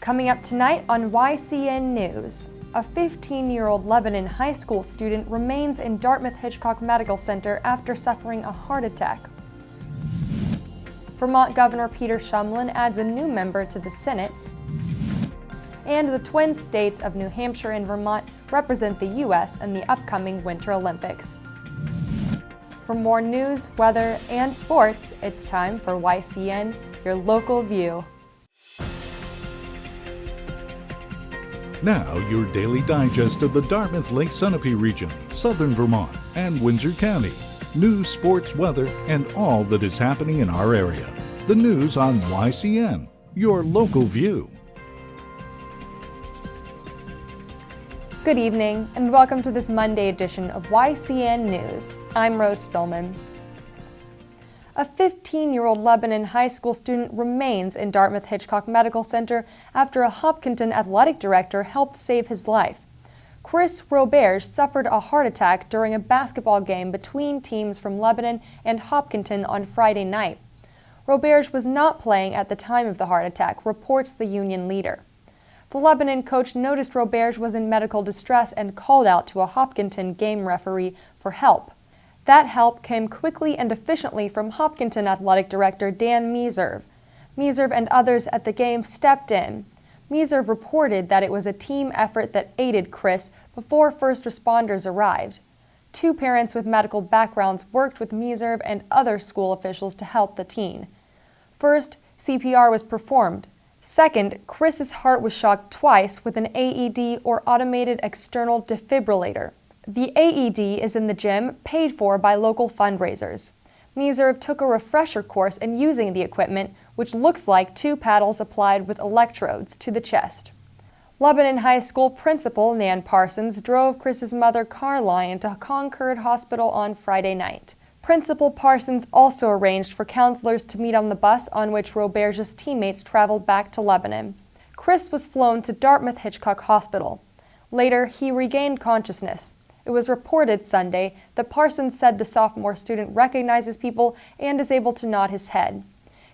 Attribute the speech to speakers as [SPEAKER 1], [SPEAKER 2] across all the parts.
[SPEAKER 1] Coming up tonight on YCN News, a 15-year-old Lebanon High School student remains in Dartmouth-Hitchcock Medical Center after suffering a heart attack. Vermont Governor Peter Shumlin adds a new member to the Senate, and the twin states of New Hampshire and Vermont represent the U.S. in the upcoming Winter Olympics. For more news, weather, and sports, it's time for YCN, your local view.
[SPEAKER 2] Now, your daily digest of the Dartmouth-Lake Sunapee region, southern Vermont, and Windsor County. News, sports, weather, and all that is happening in our area. The news on YCN, your local view.
[SPEAKER 1] Good evening, and welcome to this Monday edition of YCN News. I'm Rose Spillman. A 15-year-old Lebanon High School student remains in Dartmouth-Hitchcock Medical Center after a Hopkinton athletic director helped save his life. Chris Roberge suffered a heart attack during a basketball game between teams from Lebanon and Hopkinton on Friday night. Roberge was not playing at the time of the heart attack, reports the union leader. The Lebanon coach noticed Roberge was in medical distress and called out to a Hopkinton game referee for help. That help came quickly and efficiently from Hopkinton athletic director Dan Meserve. Meserve and others at the game stepped in. Meserve reported that it was a team effort that aided Chris before first responders arrived. Two parents with medical backgrounds worked with Meserve and other school officials to help the teen. First, CPR was performed. Second, Chris's heart was shocked twice with an AED or automated external defibrillator. The AED is in the gym, paid for by local fundraisers. Meserve took a refresher course in using the equipment, which looks like two paddles applied with electrodes to the chest. Lebanon High School principal Nan Parsons drove Chris's mother Caroline to Concord Hospital on Friday night. Principal Parsons also arranged for counselors to meet on the bus on which Roberge's teammates traveled back to Lebanon. Chris was flown to Dartmouth-Hitchcock Hospital. Later, he regained consciousness. It was reported Sunday that Parsons said the sophomore student recognizes people and is able to nod his head.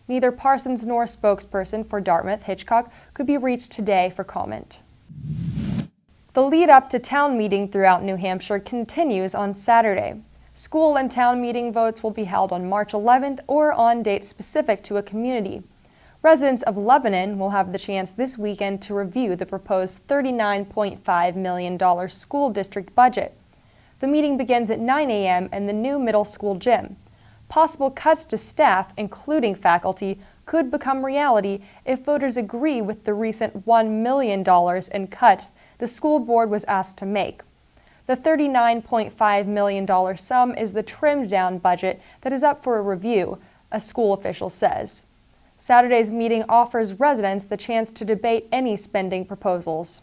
[SPEAKER 1] Neither Parsons nor spokesperson for Dartmouth-Hitchcock could be reached today for comment. The lead-up to town meeting throughout New Hampshire continues on Saturday. School and town meeting votes will be held on March 11th or on dates specific to a community. Residents of Lebanon will have the chance this weekend to review the proposed $39.5 million school district budget. The meeting begins at 9 a.m. in the new middle school gym. Possible cuts to staff, including faculty, could become reality if voters agree with the recent $1 million in cuts the school board was asked to make. The $39.5 million sum is the trimmed-down budget that is up for a review, a school official says. Saturday's meeting offers residents the chance to debate any spending proposals.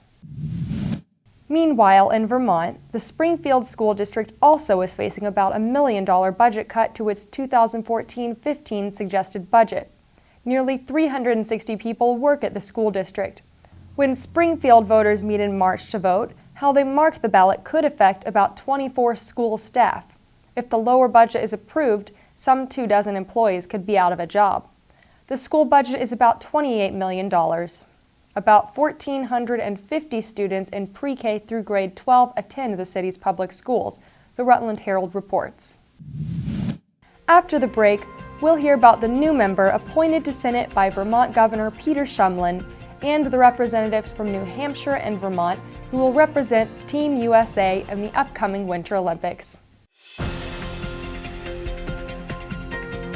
[SPEAKER 1] Meanwhile, in Vermont, the Springfield School District also is facing about $1 million budget cut to its 2014-15 suggested budget. Nearly 360 people work at the school district. When Springfield voters meet in March to vote, how they mark the ballot could affect about 24 school staff. If the lower budget is approved, some 24 employees could be out of a job. The school budget is about $28 million. About 1,450 students in pre-K through grade 12 attend the city's public schools, the Rutland Herald reports. After the break, we'll hear about the new member appointed to Senate by Vermont Governor Peter Shumlin and the representatives from New Hampshire and Vermont who will represent Team USA in the upcoming Winter Olympics.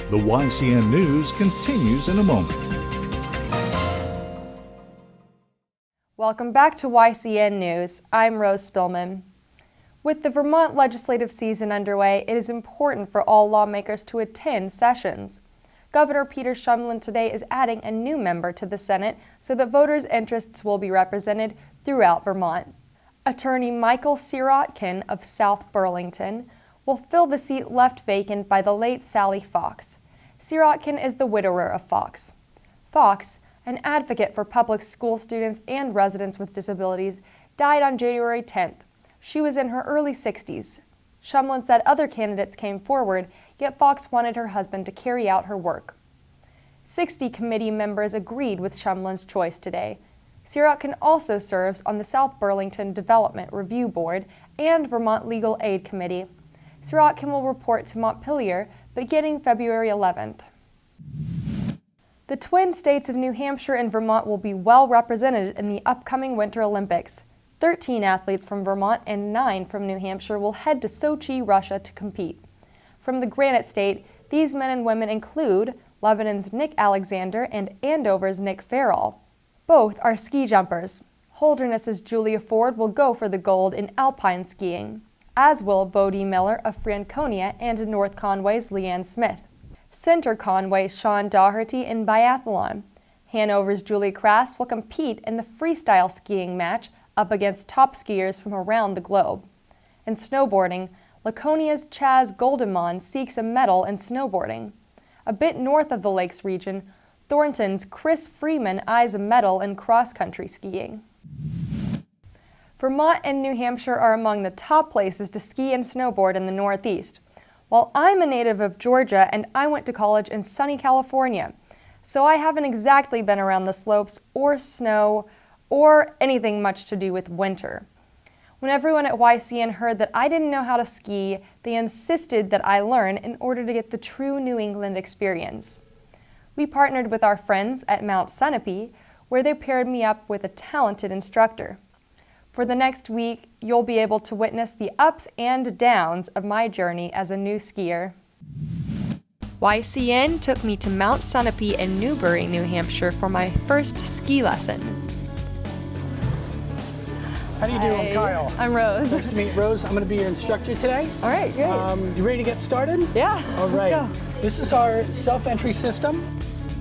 [SPEAKER 2] The YCN News continues in a moment.
[SPEAKER 1] Welcome back to YCN News. I'm Rose Spillman. With the Vermont legislative season underway, it is important for all lawmakers to attend sessions. Governor Peter Shumlin today is adding a new member to the Senate so that voters' interests will be represented throughout Vermont. Attorney Michael Sirotkin of South Burlington will fill the seat left vacant by the late Sally Fox. Sirotkin is the widower of Fox. Fox, an advocate for public school students and residents with disabilities, died on January 10th. She was in her early 60s. Shumlin said other candidates came forward, yet Fox wanted her husband to carry out her work. 60 committee members agreed with Shumlin's choice today. CROC can also serves on the South Burlington Development Review Board and Vermont Legal Aid Committee. CROC will report to Montpelier beginning February 11th. The twin states of New Hampshire and Vermont will be well represented in the upcoming Winter Olympics. 13 athletes from Vermont and 9 from New Hampshire will head to Sochi, Russia to compete. From the Granite State, these men and women include Lebanon's Nick Alexander and Andover's Nick Farrell. Both are ski jumpers. Holderness's Julia Ford will go for the gold in alpine skiing, as will Bodie Miller of Franconia and North Conway's Leanne Smith. Center Conway's Sean Doherty in biathlon. Hanover's Julie Crass will compete in the freestyle skiing match up against top skiers from around the globe. In snowboarding, Laconia's Chaz Goldemon seeks a medal in snowboarding. A bit north of the Lakes region, Thornton's Chris Freeman eyes a medal in cross-country skiing. Vermont and New Hampshire are among the top places to ski and snowboard in the Northeast. While I'm a native of Georgia and I went to college in sunny California, so I haven't exactly been around the slopes or snow or anything much to do with winter. When everyone at YCN heard that I didn't know how to ski, they insisted that I learn in order to get the true New England experience. We partnered with our friends at Mount Sunapee, where they paired me up with a talented instructor. For the next week, you'll be able to witness the ups and downs of my journey as a new skier. YCN took me to Mount Sunapee in Newbury, New Hampshire for my first ski lesson.
[SPEAKER 3] How do you do? I'm Kyle.
[SPEAKER 1] I'm Rose.
[SPEAKER 3] Nice to meet Rose. I'm going to be your instructor today.
[SPEAKER 1] All right, great.
[SPEAKER 3] You ready to get started?
[SPEAKER 1] Yeah,
[SPEAKER 3] All right.
[SPEAKER 1] let's go.
[SPEAKER 3] This is our self-entry system.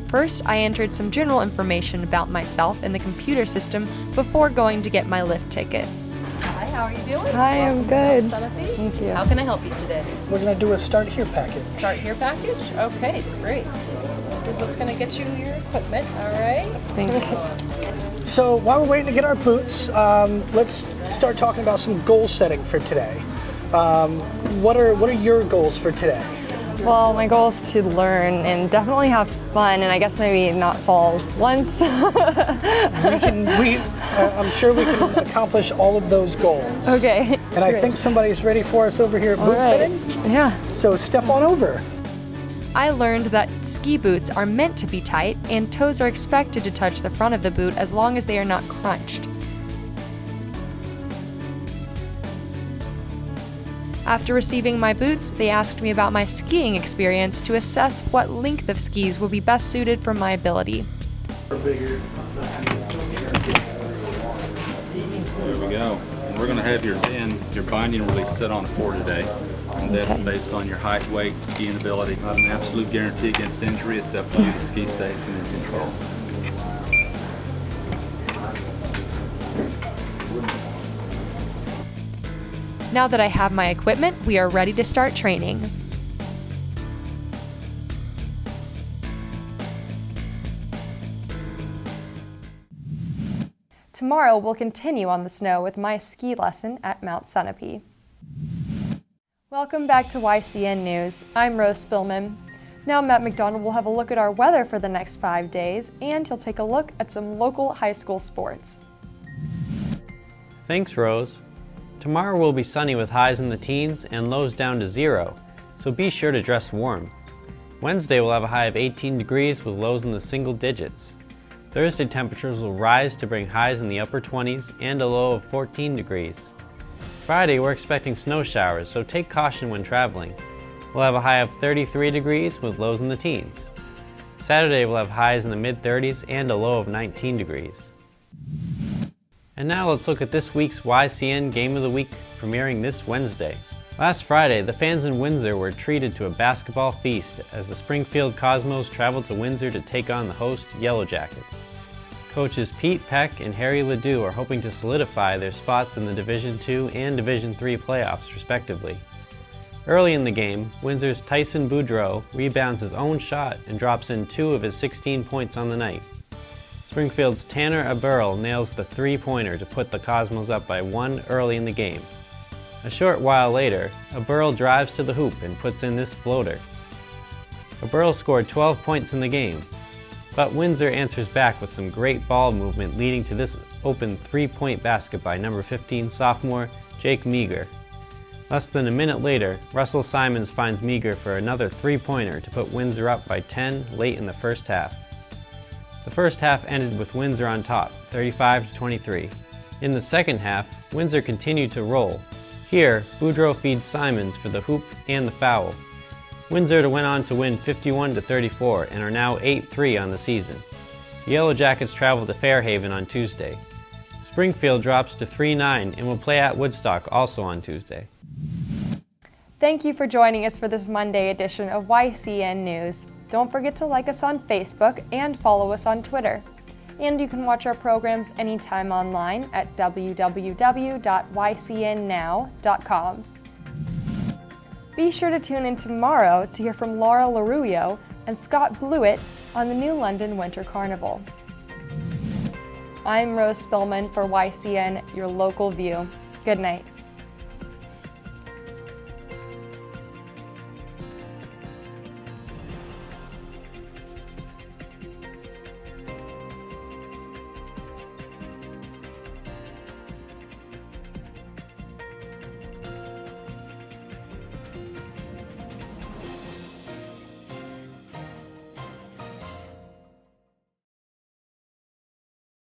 [SPEAKER 1] First, I entered some general information about myself in the computer system before going to get my lift ticket.
[SPEAKER 4] Hi, how are you doing?
[SPEAKER 1] Hi, I'm good.
[SPEAKER 4] Sunapee.
[SPEAKER 1] Thank you.
[SPEAKER 4] How can I help you today?
[SPEAKER 3] We're going to do a start here package.
[SPEAKER 4] Start here package? Okay, great. This is what's going to get you your equipment, all right?
[SPEAKER 1] Thanks.
[SPEAKER 3] So while we're waiting to get our boots, let's start talking about some goal setting for today. What are your goals for today?
[SPEAKER 1] Well, my goal is to learn and definitely have fun, and I guess maybe not fall once.
[SPEAKER 3] I'm sure we can accomplish all of those goals.
[SPEAKER 1] Okay.
[SPEAKER 3] And I think somebody's ready for us over here at boot fitting.
[SPEAKER 1] Yeah.
[SPEAKER 3] So step on over.
[SPEAKER 1] I learned that ski boots are meant to be tight, and toes are expected to touch the front of the boot as long as they are not crunched. After receiving my boots, they asked me about my skiing experience to assess what length of skis will be best suited for my ability.
[SPEAKER 5] There we go. And we're going to have your binding release set on 4 today. And that's based on your height, weight, skiing ability. Not an absolute guarantee against injury. It's up to you to ski safe and in control.
[SPEAKER 1] Now that I have my equipment, we are ready to start training. Tomorrow we'll continue on the snow with my ski lesson at Mount Sunapee. Welcome back to YCN News. I'm Rose Spillman. Now Matt McDonald will have a look at our weather for the next 5 days, and he'll take a look at some local high school sports.
[SPEAKER 6] Thanks, Rose. Tomorrow will be sunny with highs in the teens and lows down to 0, so be sure to dress warm. Wednesday will have a high of 18 degrees with lows in the single digits. Thursday temperatures will rise to bring highs in the upper 20s and a low of 14 degrees. Friday we're expecting snow showers, so take caution when traveling. We'll have a high of 33 degrees with lows in the teens. Saturday we'll have highs in the mid-30s and a low of 19 degrees. And now let's look at this week's YCN Game of the Week, premiering this Wednesday. Last Friday, the fans in Windsor were treated to a basketball feast as the Springfield Cosmos traveled to Windsor to take on the host Yellow Jackets. Coaches Pete Peck and Harry Ledoux are hoping to solidify their spots in the Division II and Division III playoffs, respectively. Early in the game, Windsor's Tyson Boudreau rebounds his own shot and drops in 2 of his 16 points on the night. Springfield's Tanner Aburl nails the three-pointer to put the Cosmos up by 1 early in the game. A short while later, Aburl drives to the hoop and puts in this floater. Aburl scored 12 points in the game. But Windsor answers back with some great ball movement, leading to this open three-point basket by number 15 sophomore Jake Meager. Less than a minute later, Russell Simons finds Meager for another three-pointer to put Windsor up by 10 late in the first half. The first half ended with Windsor on top, 35-23. In the second half, Windsor continued to roll. Here, Boudreaux feeds Simons for the hoop and the foul. Windsor went on to win 51-34 and are now 8-3 on the season. The Yellow Jackets travel to Fairhaven on Tuesday. Springfield drops to 3-9 and will play at Woodstock also on Tuesday.
[SPEAKER 1] Thank you for joining us for this Monday edition of YCN News. Don't forget to like us on Facebook and follow us on Twitter. And you can watch our programs anytime online at www.ycnnow.com. Be sure to tune in tomorrow to hear from Laura LaRuio and Scott Blewett on the New London Winter Carnival. I'm Rose Spillman for YCN, your local view. Good night.